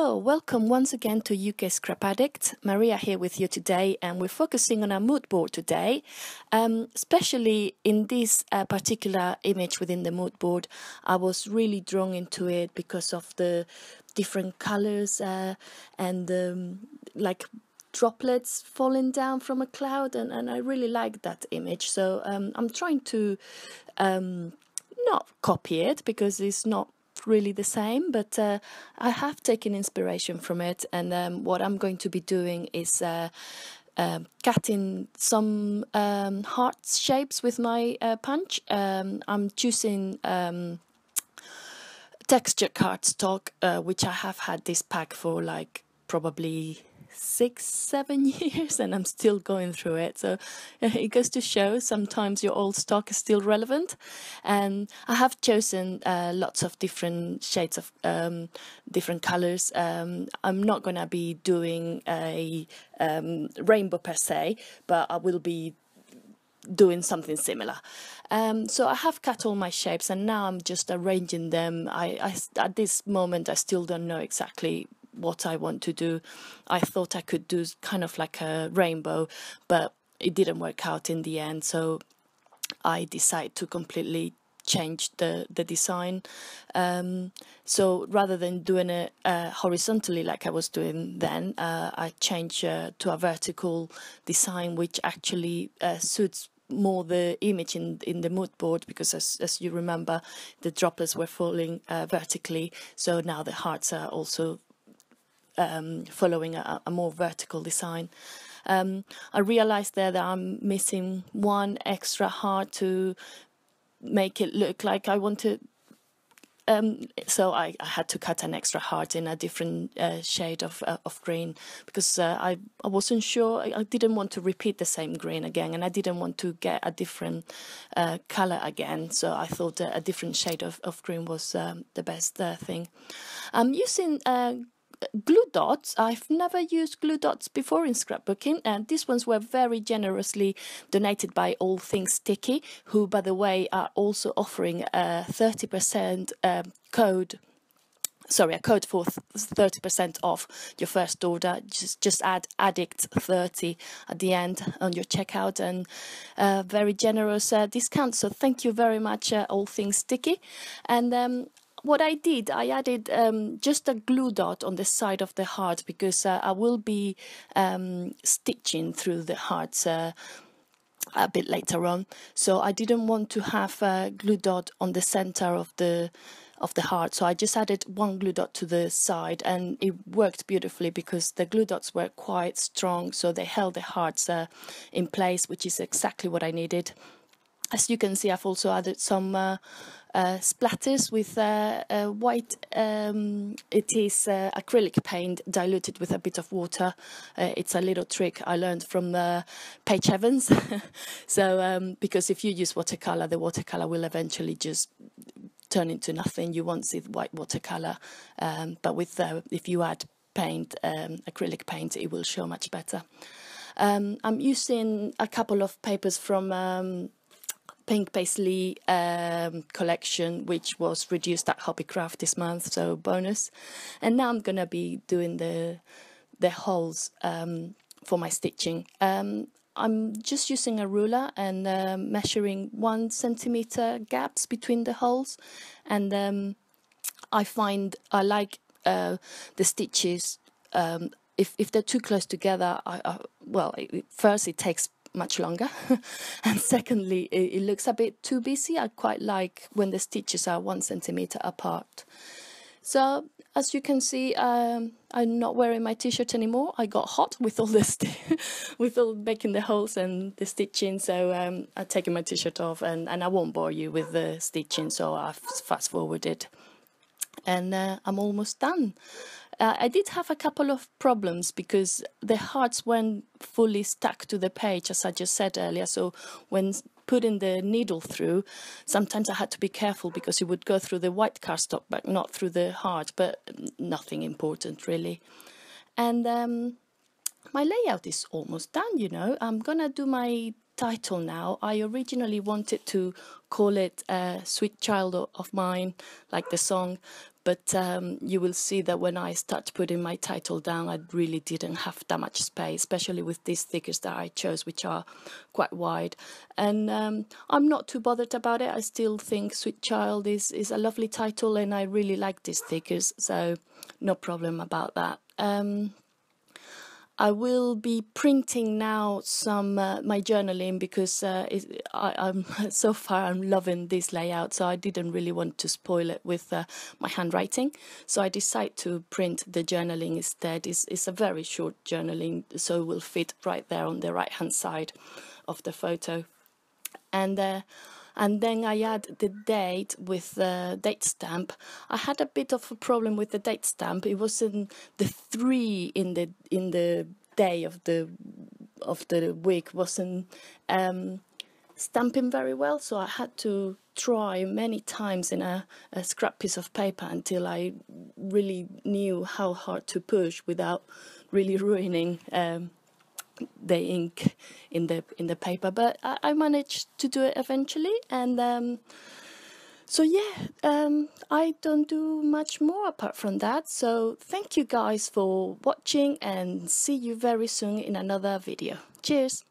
Hello, welcome once again to UK Scrap Addicts. Maria here with you today, and we're focusing on our mood board today. Especially in this particular image within the mood board, I was really drawn into it because of the different colors and like droplets falling down from a cloud, and I really like that image. So I'm trying to not copy it because it's not really the same, but I have taken inspiration from it, and what I'm going to be doing is cutting some heart shapes with my punch. I'm choosing texture cardstock, which I have had this pack for like probably 6-7 years, and I'm still going through it. So it goes to show sometimes your old stock is still relevant. And I have chosen lots of different shades of different colors. I'm not going to be doing a rainbow per se, but I will be doing something similar. So I have cut all my shapes, and now I'm just arranging them. I at this moment I still don't know exactly what I want to do. I thought I could do kind of like a rainbow, but it didn't work out in the end, so I decided to completely change the design. So rather than doing it horizontally like I was doing then, I changed to a vertical design, which actually suits more the image in the mood board, because as you remember, the droplets were falling vertically, so now the hearts are also following a more vertical design. I realized there that I'm missing one extra heart to make it look like I wanted. So I had to cut an extra heart in a different shade of green, because I wasn't sure. I didn't want to repeat the same green again, and I didn't want to get a different color again. So I thought a different shade of green was the best thing. I'm using glue dots. I've never used glue dots before in scrapbooking, and these ones were very generously donated by All Things Sticky, who, by the way, are also offering a 30% code. Sorry, a code for 30% off your first order. Just add addict30 at the end on your checkout, and very generous discount. So thank you very much, All Things Sticky. And what I did, I added just a glue dot on the side of the heart, because I will be stitching through the hearts a bit later on. So I didn't want to have a glue dot on the center of the heart, so I just added one glue dot to the side, and it worked beautifully because the glue dots were quite strong, so they held the hearts in place, which is exactly what I needed. As you can see, I've also added some splatters with white. It is acrylic paint diluted with a bit of water. It's a little trick I learned from Paige Evans. So because if you use watercolor, the watercolor will eventually just turn into nothing. You won't see the white watercolor, but with if you add paint, acrylic paint, it will show much better. I'm using a couple of papers from Pink Paisley collection, which was reduced at Hobbycraft this month, so bonus. And now I'm gonna be doing the holes for my stitching. I'm just using a ruler and measuring 1 centimeter gaps between the holes, and I find I like the stitches. If they're too close together, first it takes much longer, and secondly it looks a bit too busy. I quite like when the stitches are 1 centimeter apart. So as you can see, I'm not wearing my t-shirt anymore. I got hot with all this with all making the holes and the stitching, so I've taken my t-shirt off, and I won't bore you with the stitching, so I've fast forwarded, and I'm almost done. I did have a couple of problems because the hearts weren't fully stuck to the page, as I just said earlier. So when putting the needle through, sometimes I had to be careful because it would go through the white cardstock but not through the heart, but nothing important really. And my layout is almost done, you know. I'm gonna do my title now. I originally wanted to call it Sweet Child of Mine, like the song, but you will see that when I start putting my title down, I really didn't have that much space, especially with these stickers that I chose, which are quite wide. And I'm not too bothered about it. I still think Sweet Child is a lovely title, and I really like these stickers, so no problem about that. I will be printing now some my journaling, because I'm so far I'm loving this layout, so I didn't really want to spoil it with my handwriting. So I decided to print the journaling instead. It's a very short journaling, so it will fit right there on the right hand side of the photo. And then I add the date with the date stamp. I had a bit of a problem with the date stamp. It wasn't the 3 in the day of the week wasn't stamping very well, so I had to try many times in a scrap piece of paper until I really knew how hard to push without really ruining the ink in the paper. But I managed to do it eventually, and so yeah, I don't do much more apart from that. So thank you guys for watching, and see you very soon in another video. Cheers.